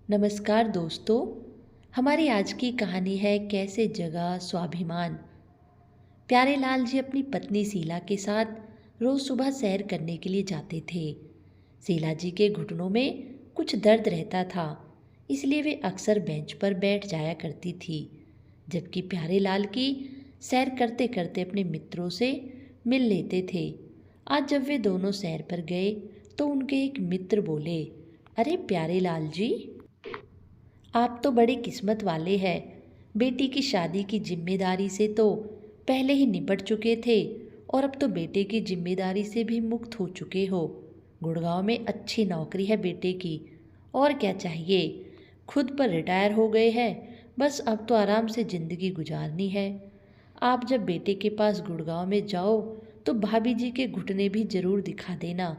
नमस्कार दोस्तों। हमारी आज की कहानी है कैसे जगा स्वाभिमान। प्यारे लाल जी अपनी पत्नी शीला के साथ रोज सुबह सैर करने के लिए जाते थे। शीला जी के घुटनों में कुछ दर्द रहता था, इसलिए वे अक्सर बेंच पर बैठ जाया करती थी, जबकि प्यारे लाल की सैर करते करते अपने मित्रों से मिल लेते थे। आज जब वे दोनों सैर पर गए तो उनके एक मित्र बोले, अरे प्यारे लाल जी, आप तो बड़े किस्मत वाले हैं। बेटी की शादी की जिम्मेदारी से तो पहले ही निपट चुके थे और अब तो बेटे की जिम्मेदारी से भी मुक्त हो चुके हो। गुड़गांव में अच्छी नौकरी है बेटे की, और क्या चाहिए। खुद पर रिटायर हो गए हैं, बस अब तो आराम से ज़िंदगी गुजारनी है। आप जब बेटे के पास गुड़गांव में जाओ तो भाभी जी के घुटने भी ज़रूर दिखा देना।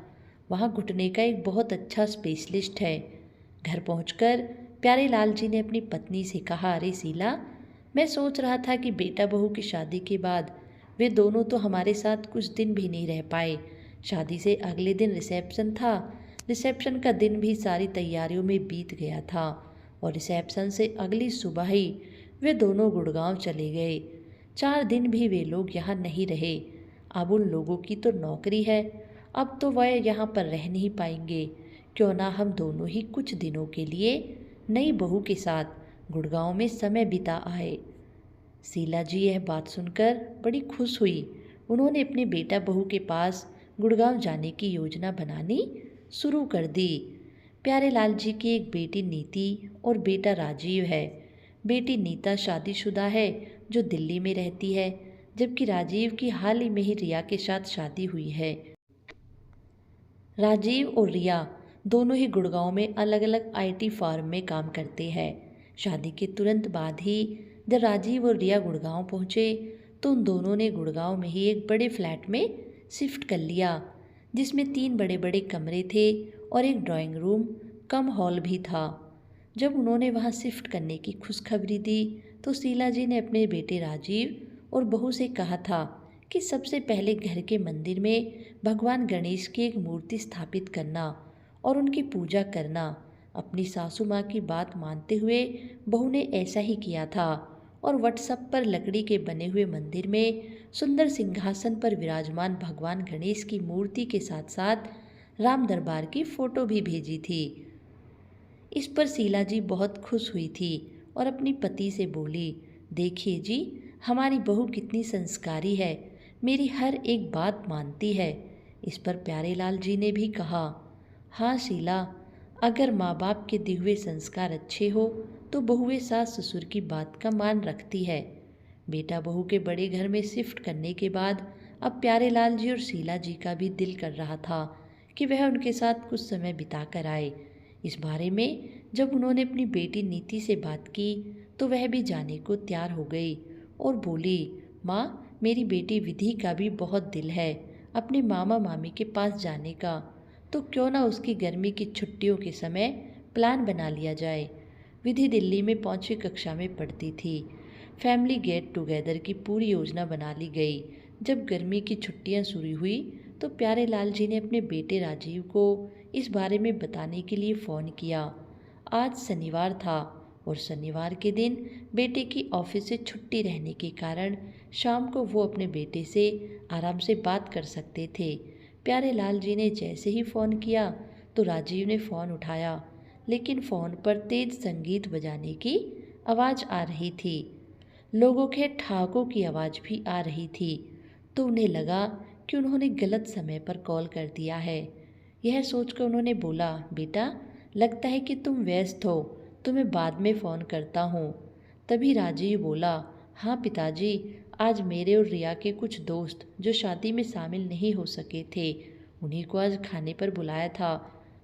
वहाँ घुटने का एक बहुत अच्छा स्पेशलिस्ट है। घर पहुंचकर प्यारे लाल जी ने अपनी पत्नी से कहा, अरे शीला, मैं सोच रहा था कि बेटा बहू की शादी के बाद वे दोनों तो हमारे साथ कुछ दिन भी नहीं रह पाए। शादी से अगले दिन रिसेप्शन था। रिसेप्शन का दिन भी सारी तैयारियों में बीत गया था और रिसेप्शन से अगली सुबह ही वे दोनों गुड़गांव चले गए। 4 दिन भी वे लोग यहाँ नहीं रहे। अब उन लोगों की तो नौकरी है, अब तो वह यहाँ पर रह नहीं पाएंगे। क्यों ना हम दोनों ही कुछ दिनों के लिए नई बहू के साथ गुड़गांव में समय बिता आए। शीला जी यह बात सुनकर बड़ी खुश हुई। उन्होंने अपने बेटा बहू के पास गुड़गांव जाने की योजना बनानी शुरू कर दी। प्यारे लाल जी की एक बेटी नीति और बेटा राजीव है। बेटी नीता शादीशुदा है जो दिल्ली में रहती है, जबकि राजीव की हाल ही में ही रिया के साथ शादी हुई है। राजीव और रिया दोनों ही गुड़गांव में अलग अलग आईटी फार्म में काम करते हैं। शादी के तुरंत बाद ही जब राजीव और रिया गुड़गांव पहुंचे तो उन दोनों ने गुड़गांव में ही एक बड़े फ्लैट में शिफ्ट कर लिया, जिसमें 3 बड़े बड़े कमरे थे और एक ड्राइंग रूम कम हॉल भी था। जब उन्होंने वहां शिफ्ट करने की खुशखबरी दी तो शीला जी ने अपने बेटे राजीव और बहू से कहा था कि सबसे पहले घर के मंदिर में भगवान गणेश की एक मूर्ति स्थापित करना और उनकी पूजा करना। अपनी सासू माँ की बात मानते हुए बहू ने ऐसा ही किया था और व्हाट्सएप पर लकड़ी के बने हुए मंदिर में सुंदर सिंहासन पर विराजमान भगवान गणेश की मूर्ति के साथ साथ राम दरबार की फोटो भी भेजी थी। इस पर शीला जी बहुत खुश हुई थी और अपनी पति से बोली, देखिए जी, हमारी बहू कितनी संस्कारी है, मेरी हर एक बात मानती है। इस पर प्यारे लाल जी ने भी कहा, हाँ शीला, अगर माँ बाप के दिए हुए संस्कार अच्छे हो तो बहुएं सास ससुर की बात का मान रखती है। बेटा बहू के बड़े घर में शिफ्ट करने के बाद अब प्यारे लाल जी और शीला जी का भी दिल कर रहा था कि वह उनके साथ कुछ समय बिता कर आए। इस बारे में जब उन्होंने अपनी बेटी नीति से बात की तो वह भी जाने को तैयार हो गई और बोली, माँ, मेरी बेटी विधि का भी बहुत दिल है अपने मामा मामी के पास जाने का, तो क्यों ना उसकी गर्मी की छुट्टियों के समय प्लान बना लिया जाए। विधि दिल्ली में 5वीं कक्षा में पढ़ती थी। फैमिली गेट टुगेदर की पूरी योजना बना ली गई। जब गर्मी की छुट्टियां शुरू हुई तो प्यारे लाल जी ने अपने बेटे राजीव को इस बारे में बताने के लिए फ़ोन किया। आज शनिवार था और शनिवार के दिन बेटे की ऑफिस से छुट्टी रहने के कारण शाम को वो अपने बेटे से आराम से बात कर सकते थे। प्यारे लाल जी ने जैसे ही फ़ोन किया तो राजीव ने फ़ोन उठाया, लेकिन फ़ोन पर तेज संगीत बजाने की आवाज़ आ रही थी। लोगों के ठहाकों की आवाज़ भी आ रही थी, तो उन्हें लगा कि उन्होंने गलत समय पर कॉल कर दिया है। यह सोचकर उन्होंने बोला, बेटा, लगता है कि तुम व्यस्त हो, तुम्हें बाद में फ़ोन करता हूँ। तभी राजीव बोला, हाँ पिताजी, आज मेरे और रिया के कुछ दोस्त जो शादी में शामिल नहीं हो सके थे, उन्हीं को आज खाने पर बुलाया था,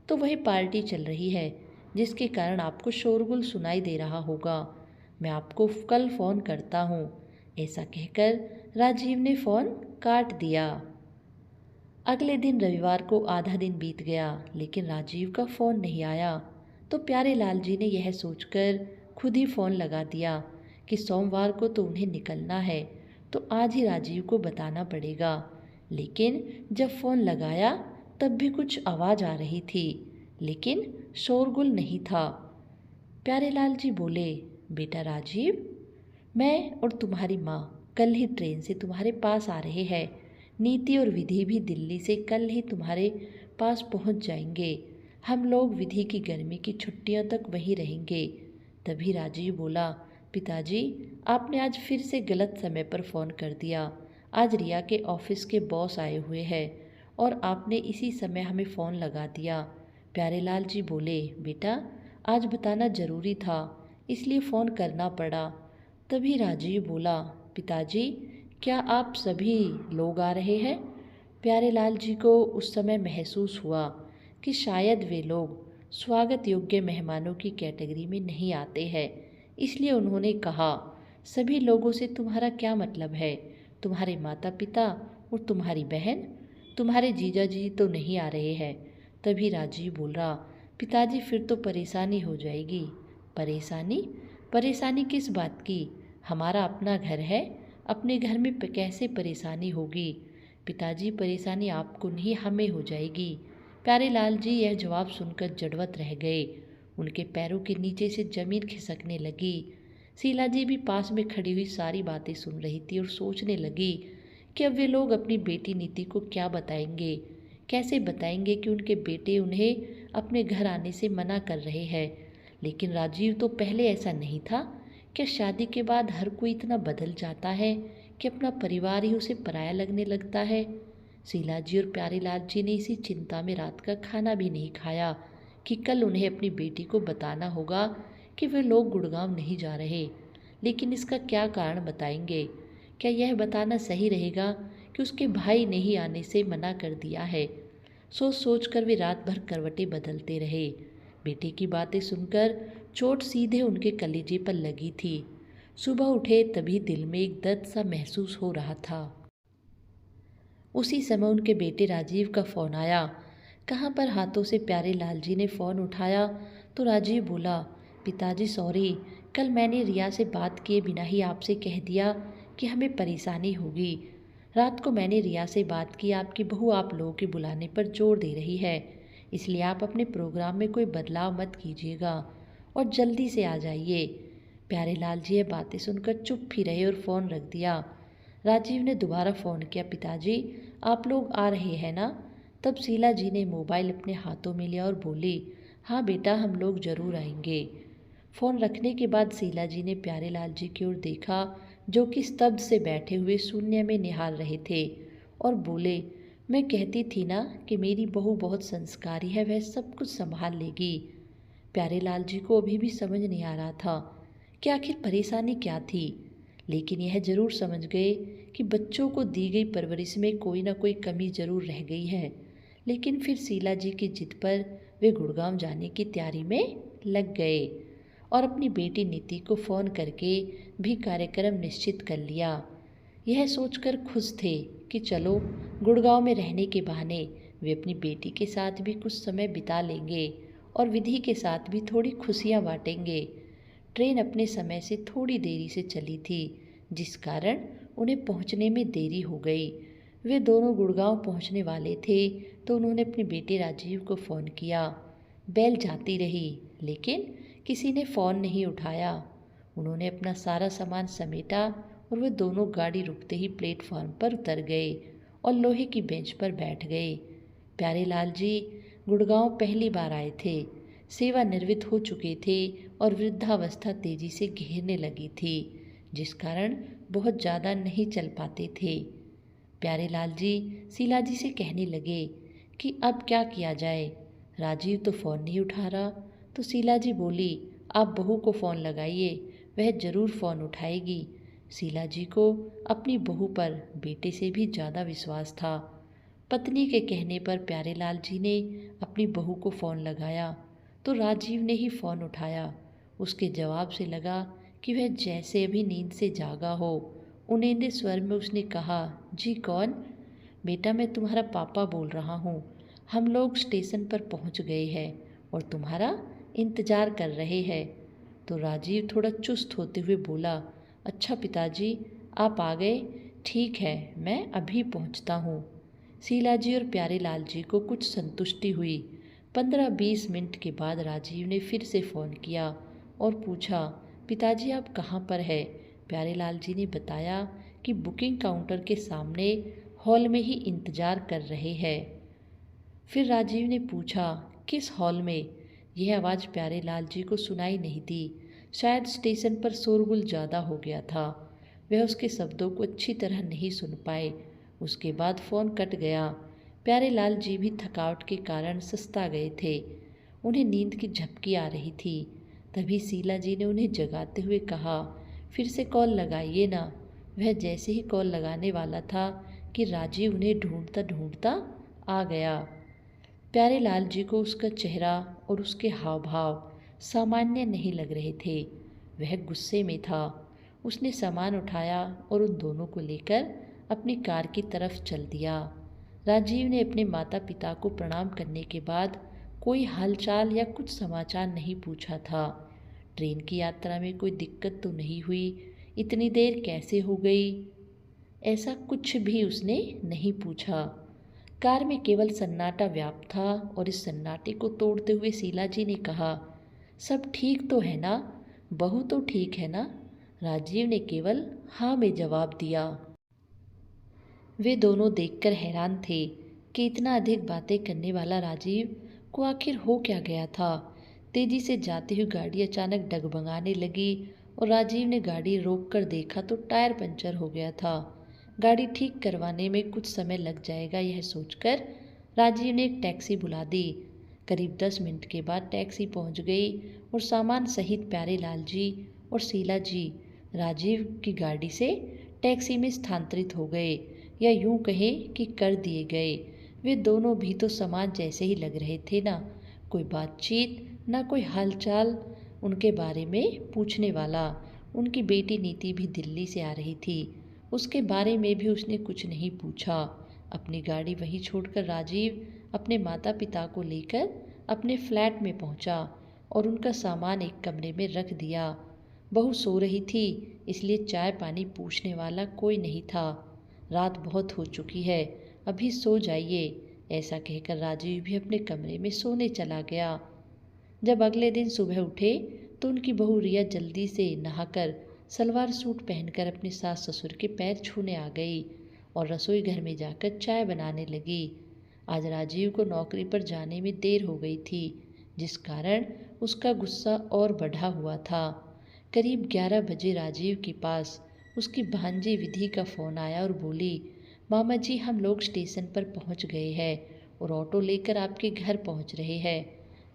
तो वही पार्टी चल रही है, जिसके कारण आपको शोरगुल सुनाई दे रहा होगा। मैं आपको कल फ़ोन करता हूँ। ऐसा कहकर राजीव ने फ़ोन काट दिया। अगले दिन रविवार को आधा दिन बीत गया, लेकिन राजीव का फ़ोन नहीं आया। तो प्यारे लाल जी ने यह सोचकर खुद ही फ़ोन लगा दिया कि सोमवार को तो उन्हें निकलना है, तो आज ही राजीव को बताना पड़ेगा। लेकिन जब फ़ोन लगाया तब भी कुछ आवाज़ आ रही थी, लेकिन शोरगुल नहीं था। प्यारेलाल जी बोले, बेटा राजीव, मैं और तुम्हारी माँ कल ही ट्रेन से तुम्हारे पास आ रहे हैं। नीति और विधि भी दिल्ली से कल ही तुम्हारे पास पहुँच जाएंगे। हम लोग विधि की गर्मी की छुट्टियों तक वहीं रहेंगे। तभी राजीव बोला, पिताजी, आपने आज फिर से गलत समय पर फ़ोन कर दिया। आज रिया के ऑफिस के बॉस आए हुए हैं और आपने इसी समय हमें फ़ोन लगा दिया। प्यारेलाल जी बोले, बेटा आज बताना ज़रूरी था, इसलिए फ़ोन करना पड़ा। तभी राजीव बोला, पिताजी, क्या आप सभी लोग आ रहे हैं? प्यारेलाल जी को उस समय महसूस हुआ कि शायद वे लोग स्वागत योग्य मेहमानों की कैटेगरी में नहीं आते हैं। इसलिए उन्होंने कहा, सभी लोगों से तुम्हारा क्या मतलब है? तुम्हारे माता पिता और तुम्हारी बहन? तुम्हारे जीजा जी तो नहीं आ रहे हैं। तभी राजीव बोल रहा, पिताजी फिर तो परेशानी हो जाएगी। परेशानी? परेशानी किस बात की? हमारा अपना घर है, अपने घर में कैसे परेशानी होगी? पिताजी परेशानी आपको नहीं, हमें हो जाएगी। प्यारेलाल जी यह जवाब सुनकर जड़वत रह गए। उनके पैरों के नीचे से जमीन खिसकने लगी। शीला जी भी पास में खड़ी हुई सारी बातें सुन रही थी और सोचने लगी कि अब वे लोग अपनी बेटी नीति को क्या बताएंगे, कैसे बताएंगे कि उनके बेटे उन्हें अपने घर आने से मना कर रहे हैं। लेकिन राजीव तो पहले ऐसा नहीं था। क्या शादी के बाद हर कोई इतना बदल जाता है कि अपना परिवार ही उसे पराया लगने लगता है? शीला जी और प्यारेलाल जी ने इसी चिंता में रात का खाना भी नहीं खाया कि कल उन्हें अपनी बेटी को बताना होगा कि वे लोग गुड़गांव नहीं जा रहे। लेकिन इसका क्या कारण बताएंगे? क्या यह बताना सही रहेगा कि उसके भाई ने ही आने से मना कर दिया है? सोच सोच कर वे रात भर करवटें बदलते रहे। बेटे की बातें सुनकर चोट सीधे उनके कलेजे पर लगी थी। सुबह उठे तभी दिल में एक दर्द सा महसूस हो रहा था। उसी समय उनके बेटे राजीव का फ़ोन आया। कहाँ पर हाथों से प्यारेलाल जी ने फ़ोन उठाया तो राजीव बोला, पिताजी सॉरी, कल मैंने रिया से बात किए बिना ही आपसे कह दिया कि हमें परेशानी होगी। रात को मैंने रिया से बात की, आपकी बहू आप लोगों के बुलाने पर जोर दे रही है, इसलिए आप अपने प्रोग्राम में कोई बदलाव मत कीजिएगा और जल्दी से आ जाइए। प्यारेलाल जी ये बातें सुनकर चुप ही रहे और फ़ोन रख दिया। राजीव ने दोबारा फ़ोन किया, पिताजी आप लोग आ रहे हैं ना? तब शीला जी ने मोबाइल अपने हाथों में लिया और बोली, हाँ बेटा, हम लोग ज़रूर आएंगे। फ़ोन रखने के बाद शीला जी ने प्यारेलाल जी की ओर देखा, जो कि स्तब्ध से बैठे हुए शून्य में निहार रहे थे, और बोले, मैं कहती थी ना कि मेरी बहू बहुत संस्कारी है, वह सब कुछ संभाल लेगी। प्यारेलाल जी को अभी भी समझ नहीं आ रहा था कि आखिर परेशानी क्या थी, लेकिन यह जरूर समझ गए कि बच्चों को दी गई परवरिश में कोई ना कोई कमी जरूर रह गई है। लेकिन फिर शीला जी की जिद पर वे गुड़गांव जाने की तैयारी में लग गए और अपनी बेटी नीति को फ़ोन करके भी कार्यक्रम निश्चित कर लिया। यह सोचकर खुश थे कि चलो गुड़गांव में रहने के बहाने वे अपनी बेटी के साथ भी कुछ समय बिता लेंगे और विधि के साथ भी थोड़ी खुशियाँ बांटेंगे। ट्रेन अपने समय से थोड़ी देरी से चली थी, जिस कारण उन्हें पहुंचने में देरी हो गई। वे दोनों गुड़गांव पहुंचने वाले थे तो उन्होंने अपने बेटे राजीव को फ़ोन किया। बेल जाती रही लेकिन किसी ने फ़ोन नहीं उठाया। उन्होंने अपना सारा सामान समेटा और वे दोनों गाड़ी रुकते ही प्लेटफॉर्म पर उतर गए और लोहे की बेंच पर बैठ गए। प्यारेलाल जी गुड़गांव पहली बार आए थे, सेवानिवृत्त हो चुके थे और वृद्धावस्था तेजी से घेरने लगी थी, जिस कारण बहुत ज़्यादा नहीं चल पाते थे। प्यारेलाल जी शीला जी से कहने लगे कि अब क्या किया जाए। राजीव तो फ़ोन नहीं उठा रहा, तो शीला जी बोली, आप बहू को फ़ोन लगाइए, वह ज़रूर फ़ोन उठाएगी। शीला जी को अपनी बहू पर बेटे से भी ज़्यादा विश्वास था। पत्नी के कहने पर प्यारेलाल जी ने अपनी बहू को फ़ोन लगाया तो राजीव ने ही फ़ोन उठाया। उसके जवाब से लगा कि वह जैसे अभी नींद से जागा हो। उन्नींदे स्वर में उसने कहा, जी कौन? बेटा मैं तुम्हारा पापा बोल रहा हूँ। हम लोग स्टेशन पर पहुँच गए हैं और तुम्हारा इंतज़ार कर रहे हैं। तो राजीव थोड़ा चुस्त होते हुए बोला, अच्छा पिताजी आप आ गए, ठीक है मैं अभी पहुँचता हूँ। शीला जी और प्यारेलाल जी को कुछ संतुष्टि हुई। 15-20 मिनट के बाद राजीव ने फिर से फ़ोन किया और पूछा, पिताजी आप कहाँ पर है? प्यारेलाल जी ने बताया कि बुकिंग काउंटर के सामने हॉल में ही इंतजार कर रहे हैं। फिर राजीव ने पूछा, किस हॉल में? यह आवाज़ प्यारेलाल जी को सुनाई नहीं दी। शायद स्टेशन पर शोरगुल ज़्यादा हो गया था। वह उसके शब्दों को अच्छी तरह नहीं सुन पाए। उसके बाद फ़ोन कट गया। प्यारेलाल जी भी थकावट के कारण सुस्ता गए थे। उन्हें नींद की झपकी आ रही थी। तभी शीला जी ने उन्हें जगाते हुए कहा, फिर से कॉल लगाइए ना। वह जैसे ही कॉल लगाने वाला था कि राजीव उन्हें ढूंढता ढूंढता आ गया। प्यारेलाल जी को उसका चेहरा और उसके हाव भाव सामान्य नहीं लग रहे थे। वह गुस्से में था। उसने सामान उठाया और उन दोनों को लेकर अपनी कार की तरफ चल दिया। राजीव ने अपने माता पिता को प्रणाम करने के बाद कोई हालचाल या कुछ समाचार नहीं पूछा था। ट्रेन की यात्रा में कोई दिक्कत तो नहीं हुई? इतनी देर कैसे हो गई? ऐसा कुछ भी उसने नहीं पूछा। कार में केवल सन्नाटा व्याप्त था और इस सन्नाटे को तोड़ते हुए शीला जी ने कहा, सब ठीक तो है ना? बहू तो ठीक है ना? राजीव ने केवल हाँ में जवाब दिया। वे दोनों देखकर हैरान थे कि इतना अधिक बातें करने वाला राजीव को आखिर हो क्या गया था। तेजी से जाती हुई गाड़ी अचानक डगमगाने लगी और राजीव ने गाड़ी रोक कर देखा तो टायर पंचर हो गया था। गाड़ी ठीक करवाने में कुछ समय लग जाएगा, यह सोचकर राजीव ने एक टैक्सी बुला दी। करीब 10 मिनट के बाद टैक्सी पहुंच गई और सामान सहित प्यारेलाल जी और शीला जी राजीव की गाड़ी से टैक्सी में स्थानांतरित हो गए, या यूं कहें कि कर दिए गए। वे दोनों भी तो समान जैसे ही लग रहे थे ना। कोई बातचीत, ना कोई हालचाल उनके बारे में पूछने वाला। उनकी बेटी नीति भी दिल्ली से आ रही थी। उसके बारे में भी उसने कुछ नहीं पूछा। अपनी गाड़ी वहीं छोड़कर राजीव अपने माता पिता को लेकर अपने फ्लैट में पहुंचा और उनका सामान एक कमरे में रख दिया। बहू सो रही थी, इसलिए चाय पानी पूछने वाला कोई नहीं था। रात बहुत हो चुकी है, अभी सो जाइए, ऐसा कहकर राजीव भी अपने कमरे में सोने चला गया। जब अगले दिन सुबह उठे तो उनकी बहू रिया जल्दी से नहाकर सलवार सूट पहनकर अपने सास ससुर के पैर छूने आ गई और रसोई घर में जाकर चाय बनाने लगी। आज राजीव को नौकरी पर जाने में देर हो गई थी, जिस कारण उसका गुस्सा और बढ़ा हुआ था। करीब 11 बजे राजीव के पास उसकी भांजी विधि का फ़ोन आया और बोली, मामा जी हम लोग स्टेशन पर पहुंच गए हैं और ऑटो लेकर आपके घर पहुंच रहे हैं।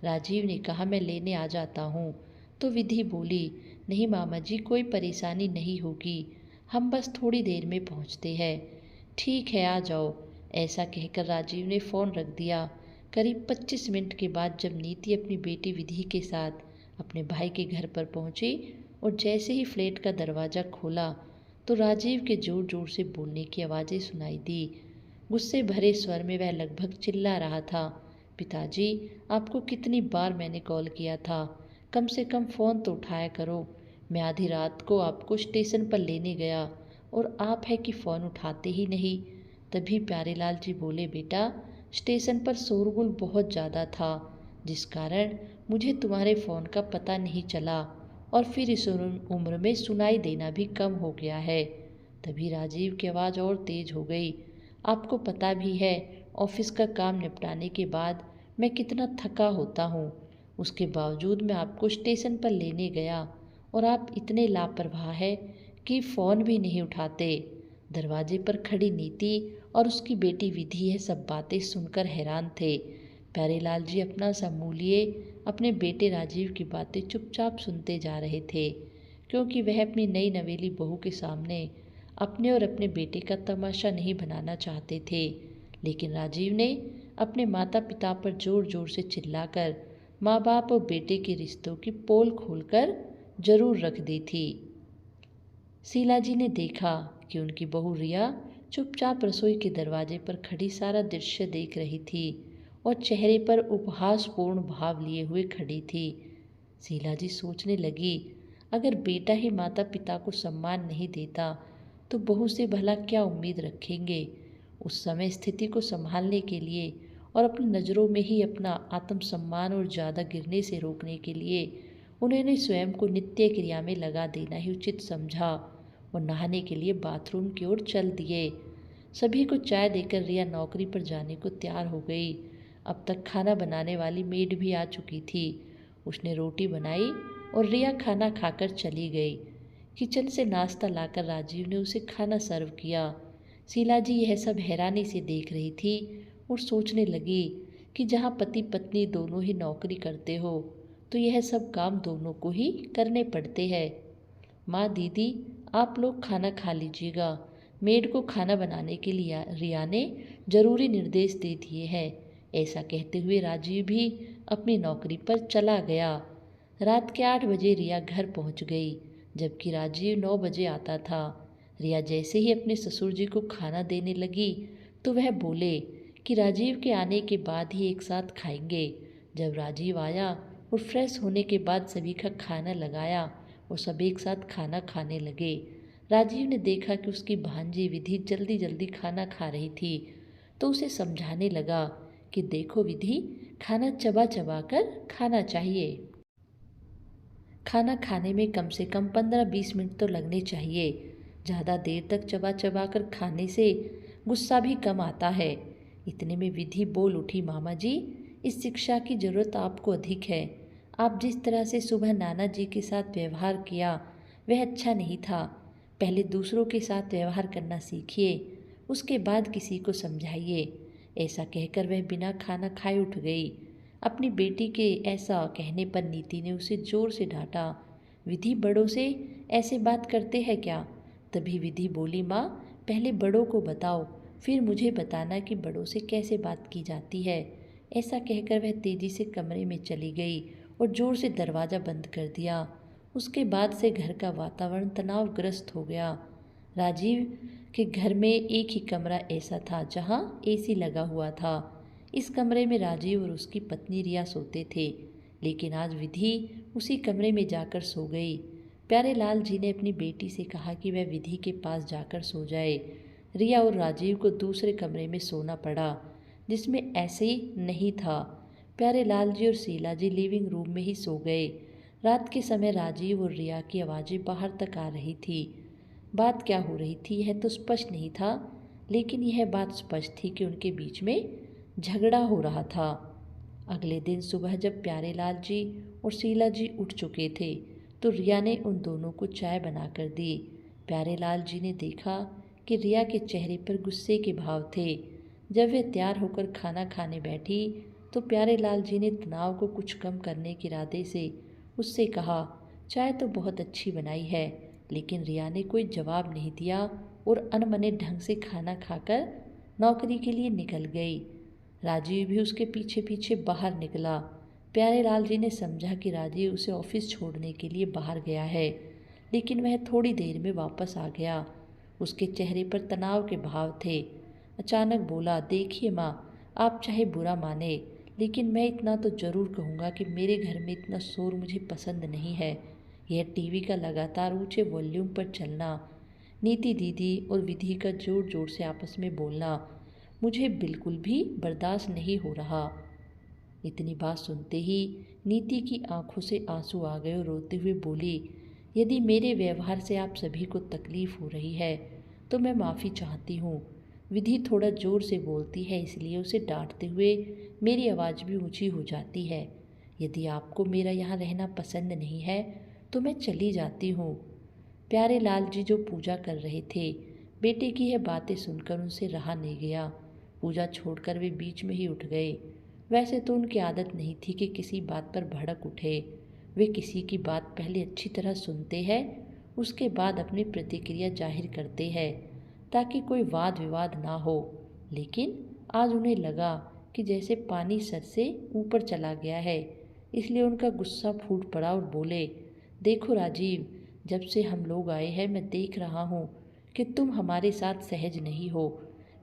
राजीव ने कहा, मैं लेने आ जाता हूँ। तो विधि बोली, नहीं मामा जी कोई परेशानी नहीं होगी, हम बस थोड़ी देर में पहुँचते हैं। ठीक है आ जाओ, ऐसा कहकर राजीव ने फ़ोन रख दिया। करीब 25 मिनट के बाद जब नीति अपनी बेटी विधि के साथ अपने भाई के घर पर पहुंची और जैसे ही फ्लैट का दरवाज़ा खोला तो राजीव के ज़ोर ज़ोर से बोलने की आवाज़ें सुनाई दी। गुस्से भरे स्वर में वह लगभग चिल्ला रहा था, पिताजी आपको कितनी बार मैंने कॉल किया था, कम से कम फ़ोन तो उठाया करो। मैं आधी रात को आपको स्टेशन पर लेने गया और आप है कि फ़ोन उठाते ही नहीं। तभी प्यारेलाल जी बोले, बेटा स्टेशन पर शोरगुल बहुत ज़्यादा था, जिस कारण मुझे तुम्हारे फ़ोन का पता नहीं चला और फिर इस उम्र में सुनाई देना भी कम हो गया है। तभी राजीव की आवाज़ और तेज़ हो गई, आपको पता भी है ऑफिस का काम निपटाने के बाद मैं कितना थका होता हूँ, उसके बावजूद मैं आपको स्टेशन पर लेने गया और आप इतने लापरवाह है कि फ़ोन भी नहीं उठाते। दरवाजे पर खड़ी नीति और उसकी बेटी विधि यह सब बातें सुनकर हैरान थे। प्यारेलाल जी अपना सा लिए अपने बेटे राजीव की बातें चुपचाप सुनते जा रहे थे, क्योंकि वह अपनी नई नवेली बहू के सामने अपने और अपने बेटे का तमाशा नहीं बनाना चाहते थे। लेकिन राजीव ने अपने माता पिता पर ज़ोर ज़ोर से चिल्लाकर माँ बाप और बेटे के रिश्तों की पोल खोलकर जरूर रख दी थी। शीला जी ने देखा कि उनकी बहू रिया चुपचाप रसोई के दरवाजे पर खड़ी सारा दृश्य देख रही थी और चेहरे पर उपहासपूर्ण भाव लिए हुए खड़ी थी। शीला जी सोचने लगी, अगर बेटा ही माता पिता को सम्मान नहीं देता तो बहू से भला क्या उम्मीद रखेंगे। उस समय स्थिति को संभालने के लिए और अपनी नज़रों में ही अपना आत्मसम्मान और ज़्यादा गिरने से रोकने के लिए उन्होंने स्वयं को नित्य क्रिया में लगा देना ही उचित समझा और नहाने के लिए बाथरूम की ओर चल दिए। सभी को चाय देकर रिया नौकरी पर जाने को तैयार हो गई। अब तक खाना बनाने वाली मेड भी आ चुकी थी। उसने रोटी बनाई और रिया खाना खाकर चली गई। किचन से नाश्ता लाकर राजीव ने उसे खाना सर्व किया। शीला जी यह सब हैरानी से देख रही थी और सोचने लगी कि जहाँ पति पत्नी दोनों ही नौकरी करते हो तो यह सब काम दोनों को ही करने पड़ते हैं। माँ, दीदी, आप लोग खाना खा लीजिएगा। मेड को खाना बनाने के लिए रिया ने जरूरी निर्देश दे दिए हैं। ऐसा कहते हुए राजीव भी अपनी नौकरी पर चला गया। रात के 8 बजे रिया घर पहुंच गई, जबकि राजीव 9 बजे आता था। रिया जैसे ही अपने ससुर जी को खाना देने लगी तो वह बोले कि राजीव के आने के बाद ही एक साथ खाएंगे। जब राजीव आया और फ्रेश होने के बाद सभी का खाना लगाया और सब एक साथ खाना खाने लगे। राजीव ने देखा कि उसकी भांजी विधि जल्दी जल्दी खाना खा रही थी तो उसे समझाने लगा कि देखो विधि, खाना चबा चबा कर खाना चाहिए। खाना खाने में कम से कम 15-20 मिनट तो लगने चाहिए। ज़्यादा देर तक चबा चबा कर खाने से गुस्सा भी कम आता है। इतने में विधि बोल उठी, मामा जी, इस शिक्षा की ज़रूरत आपको अधिक है। आप जिस तरह से सुबह नाना जी के साथ व्यवहार किया वह अच्छा नहीं था। पहले दूसरों के साथ व्यवहार करना सीखिए, उसके बाद किसी को समझाइए। ऐसा कहकर वह बिना खाना खाए उठ गई। अपनी बेटी के ऐसा कहने पर नीति ने उसे जोर से डांटा। विधि, बड़ों से ऐसे बात करते हैं क्या? तभी विधि बोली, माँ, पहले बड़ों को बताओ, फिर मुझे बताना कि बड़ों से कैसे बात की जाती है। ऐसा कहकर वह तेजी से कमरे में चली गई और जोर से दरवाज़ा बंद कर दिया। उसके बाद से घर का वातावरण तनावग्रस्त हो गया। राजीव के घर में एक ही कमरा ऐसा था जहाँ एसी लगा हुआ था। इस कमरे में राजीव और उसकी पत्नी रिया सोते थे, लेकिन आज विधि उसी कमरे में जाकर सो गई। प्यारे लाल जी ने अपनी बेटी से कहा कि वह विधि के पास जाकर सो जाए। रिया और राजीव को दूसरे कमरे में सोना पड़ा, जिसमें ऐसे नहीं था। प्यारे लाल जी और शीला जी लिविंग रूम में ही सो गए। रात के समय राजीव और रिया की आवाज़ें बाहर तक आ रही थी। बात क्या हो रही थी यह तो स्पष्ट नहीं था, लेकिन यह बात स्पष्ट थी कि उनके बीच में झगड़ा हो रहा था। अगले दिन सुबह जब प्यारे लाल जी और शीला जी उठ चुके थे तो रिया ने उन दोनों को चाय बनाकर दी। प्यारे लाल जी ने देखा कि रिया के चेहरे पर गुस्से के भाव थे। जब वह तैयार होकर खाना खाने बैठी तो प्यारे लाल जी ने तनाव को कुछ कम करने के इरादे से उससे कहा, चाय तो बहुत अच्छी बनाई है। लेकिन रिया ने कोई जवाब नहीं दिया और अनमने ढंग से खाना खाकर नौकरी के लिए निकल गई। राजीव भी उसके पीछे पीछे बाहर निकला। प्यारे लाल जी ने समझा कि राजीव उसे ऑफिस छोड़ने के लिए बाहर गया है, लेकिन वह थोड़ी देर में वापस आ गया। उसके चेहरे पर तनाव के भाव थे। अचानक बोला, देखिए माँ, आप चाहे बुरा माने, लेकिन मैं इतना तो ज़रूर कहूँगा कि मेरे घर में इतना शोर मुझे पसंद नहीं है। यह टीवी का लगातार ऊंचे वॉल्यूम पर चलना, नीति दीदी और विधि का जोर जोर से आपस में बोलना मुझे बिल्कुल भी बर्दाश्त नहीं हो रहा। इतनी बात सुनते ही नीति की आंखों से आंसू आ गए और रोते हुए बोली, यदि मेरे व्यवहार से आप सभी को तकलीफ हो रही है तो मैं माफ़ी चाहती हूँ। विधि थोड़ा ज़ोर से बोलती है, इसलिए उसे डांटते हुए मेरी आवाज़ भी ऊंची हो जाती है। यदि आपको मेरा यहाँ रहना पसंद नहीं है तो मैं चली जाती हूँ। प्यारे लाल जी जो पूजा कर रहे थे, बेटे की यह बातें सुनकर उनसे रहा नहीं गया। पूजा छोड़कर वे बीच में ही उठ गए। वैसे तो उनकी आदत नहीं थी कि किसी बात पर भड़क उठे। वे किसी की बात पहले अच्छी तरह सुनते हैं, उसके बाद अपनी प्रतिक्रिया जाहिर करते हैं ताकि कोई वाद विवाद ना हो। लेकिन आज उन्हें लगा कि जैसे पानी सर से ऊपर चला गया है, इसलिए उनका गुस्सा फूट पड़ा और बोले, देखो राजीव, जब से हम लोग आए हैं मैं देख रहा हूँ कि तुम हमारे साथ सहज नहीं हो।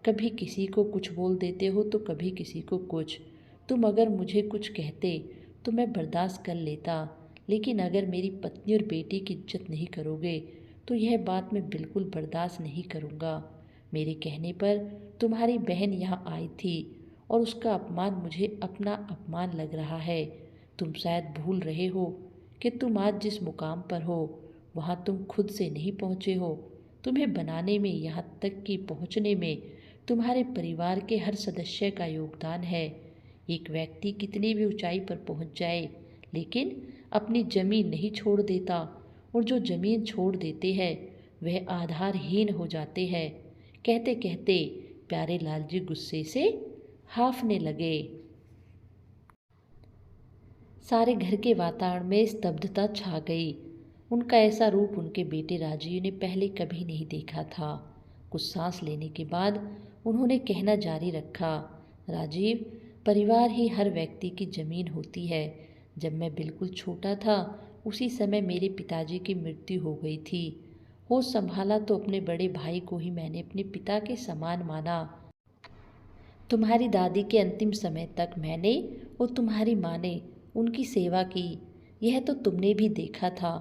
कभी किसी को कुछ बोल देते हो तो कभी किसी को कुछ। तुम अगर मुझे कुछ कहते तो मैं बर्दाश्त कर लेता, लेकिन अगर मेरी पत्नी और बेटी की इज्जत नहीं करोगे तो यह बात मैं बिल्कुल बर्दाश्त नहीं करूँगा। मेरे कहने पर तुम्हारी बहन यहाँ आई थी और उसका अपमान मुझे अपना अपमान लग रहा है। तुम शायद भूल रहे हो कि तुम आज जिस मुकाम पर हो वहाँ तुम खुद से नहीं पहुँचे हो। तुम्हें बनाने में, यहाँ तक कि पहुँचने में तुम्हारे परिवार के हर सदस्य का योगदान है। एक व्यक्ति कितनी भी ऊंचाई पर पहुँच जाए लेकिन अपनी जमीन नहीं छोड़ देता, और जो जमीन छोड़ देते हैं वह आधारहीन हो जाते हैं। कहते कहते प्यारे लाल जी गुस्से से हांफने लगे। सारे घर के वातावरण में स्तब्धता छा गई। उनका ऐसा रूप उनके बेटे राजीव ने पहले कभी नहीं देखा था। कुछ सांस लेने के बाद उन्होंने कहना जारी रखा, राजीव, परिवार ही हर व्यक्ति की जमीन होती है। जब मैं बिल्कुल छोटा था उसी समय मेरे पिताजी की मृत्यु हो गई थी। होश संभाला तो अपने बड़े भाई को ही मैंने अपने पिता के समान माना। तुम्हारी दादी के अंतिम समय तक मैंने और तुम्हारी माँ ने उनकी सेवा की। यह तो तुमने भी देखा था।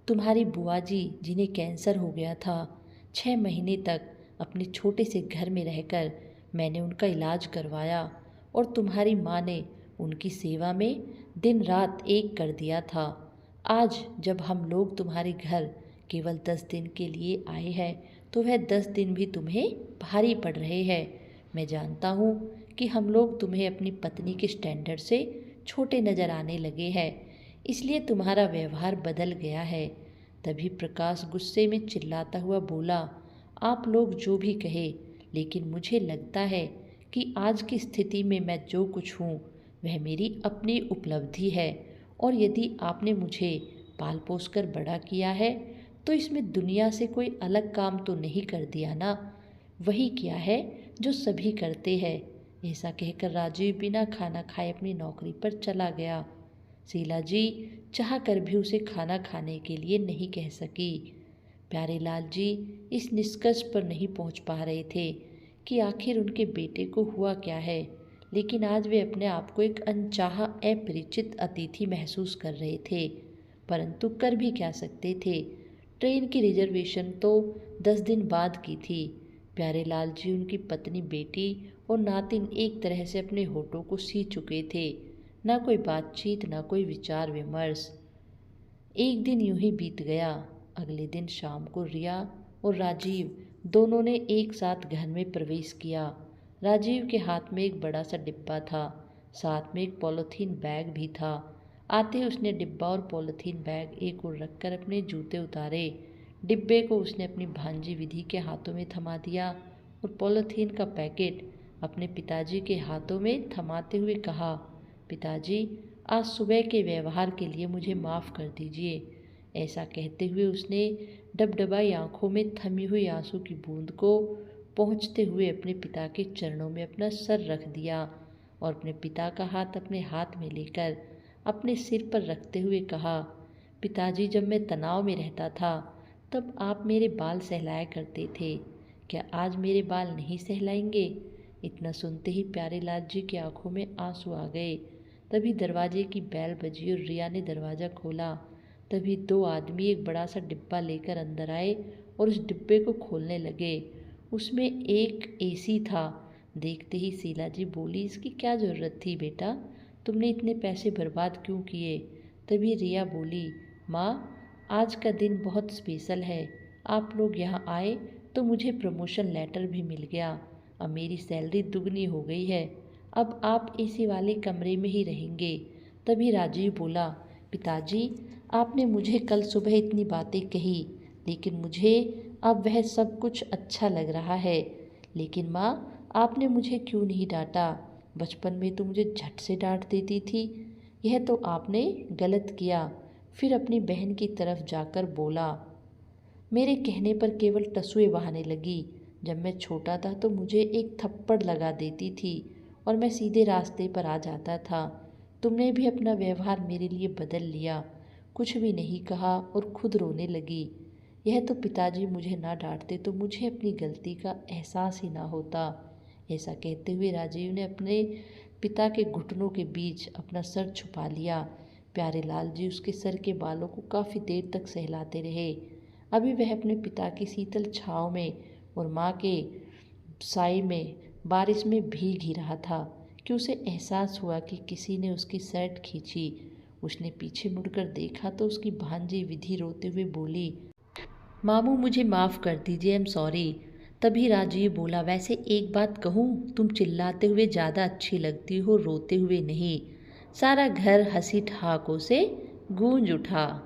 तुम्हारी बुआ जी जिन्हें कैंसर हो गया था, 6 महीने तक अपने छोटे से घर में रहकर मैंने उनका इलाज करवाया, और तुम्हारी माँ ने उनकी सेवा में दिन रात एक कर दिया था। आज जब हम लोग तुम्हारे घर केवल 10 दिन के लिए आए हैं तो वह 10 दिन भी तुम्हें भारी पड़ रहे हैं। मैं जानता हूँ कि हम लोग तुम्हें अपनी पत्नी के स्टैंडर्ड से छोटे नज़र आने लगे हैं, इसलिए तुम्हारा व्यवहार बदल गया है। तभी प्रकाश गुस्से में चिल्लाता हुआ बोला, आप लोग जो भी कहे, लेकिन मुझे लगता है कि आज की स्थिति में मैं जो कुछ हूँ वह मेरी अपनी उपलब्धि है, और यदि आपने मुझे पाल पोस कर बड़ा किया है तो इसमें दुनिया से कोई अलग काम तो नहीं कर दिया ना। वही किया है जो सभी करते हैं। ऐसा कहकर राजीव बिना खाना खाए अपनी नौकरी पर चला गया। शीला जी चाह कर भी उसे खाना खाने के लिए नहीं कह सकी। प्यारे लाल जी इस निष्कर्ष पर नहीं पहुंच पा रहे थे कि आखिर उनके बेटे को हुआ क्या है, लेकिन आज वे अपने आप को एक अनचाहा अपरिचित अतिथि महसूस कर रहे थे। परंतु कर भी क्या सकते थे। ट्रेन की रिजर्वेशन तो 10 दिन बाद की थी। प्यारे लाल जी, उनकी पत्नी, बेटी और नातिन एक तरह से अपने होठों को सी चुके थे। ना कोई बातचीत, ना कोई विचार विमर्श। एक दिन यूं ही बीत गया। अगले दिन शाम को रिया और राजीव दोनों ने एक साथ घर में प्रवेश किया। राजीव के हाथ में एक बड़ा सा डिब्बा था, साथ में एक पॉलीथीन बैग भी था। आते ही उसने डिब्बा और पॉलीथीन बैग एक ओर रखकर अपने जूते उतारे। डिब्बे को उसने अपनी भांजी विधि के हाथों में थमा दिया और पॉलीथीन का पैकेट अपने पिताजी के हाथों में थमाते हुए कहा, पिताजी, आज सुबह के व्यवहार के लिए मुझे माफ़ कर दीजिए। ऐसा कहते हुए उसने डबडबाई आंखों में थमी हुई आंसू की बूंद को पहुँचते हुए अपने पिता के चरणों में अपना सर रख दिया और अपने पिता का हाथ अपने हाथ में लेकर अपने सिर पर रखते हुए कहा, पिताजी, जब मैं तनाव में रहता था तब आप मेरे बाल सहलाया करते थे। क्या आज मेरे बाल नहीं सहलाएंगे? इतना सुनते ही प्यारे लाल जी की आंखों में आंसू आ गए। तभी दरवाजे की बेल बजी और रिया ने दरवाज़ा खोला। तभी 2 आदमी एक बड़ा सा डिब्बा लेकर अंदर आए और उस डिब्बे को खोलने लगे। उसमें एक एसी था। देखते ही शीला जी बोली, इसकी क्या ज़रूरत थी बेटा, तुमने इतने पैसे बर्बाद क्यों किए? तभी रिया बोली, माँ, आज का दिन बहुत स्पेशल है। आप लोग यहाँ आए तो मुझे प्रमोशन लेटर भी मिल गया। अब मेरी सैलरी दुगनी हो गई है। अब आप एसी वाले कमरे में ही रहेंगे। तभी राजीव बोला, पिताजी, आपने मुझे कल सुबह इतनी बातें कही, लेकिन मुझे अब वह सब कुछ अच्छा लग रहा है। लेकिन माँ, आपने मुझे क्यों नहीं डांटा? बचपन में तो मुझे झट से डांट देती थी। यह तो आपने गलत किया। फिर अपनी बहन की तरफ जाकर बोला, मेरे कहने पर केवल टसुए बहाने लगी। जब मैं छोटा था तो मुझे एक थप्पड़ लगा देती थी और मैं सीधे रास्ते पर आ जाता था। तुमने भी अपना व्यवहार मेरे लिए बदल लिया। कुछ भी नहीं कहा और खुद रोने लगी। यह तो पिताजी मुझे ना डांटते तो मुझे अपनी गलती का एहसास ही ना होता। ऐसा कहते हुए राजीव ने अपने पिता के घुटनों के बीच अपना सर छुपा लिया। प्यारे लाल जी उसके सर के बालों को काफ़ी देर तक सहलाते रहे। अभी वह अपने पिता की शीतल छाँव में और माँ के साए में बारिश में भीग ही रहा था कि उसे एहसास हुआ कि किसी ने उसकी शर्ट खींची उसने पीछे मुड़कर देखा तो उसकी भांजी विधि रोते हुए बोली, मामू मुझे माफ़ कर दीजिए, आई एम सॉरी। तभी राजीव बोला, वैसे एक बात कहूँ, तुम चिल्लाते हुए ज़्यादा अच्छी लगती हो, रोते हुए नहीं। सारा घर हंसी ठहाकों से गूंज उठा।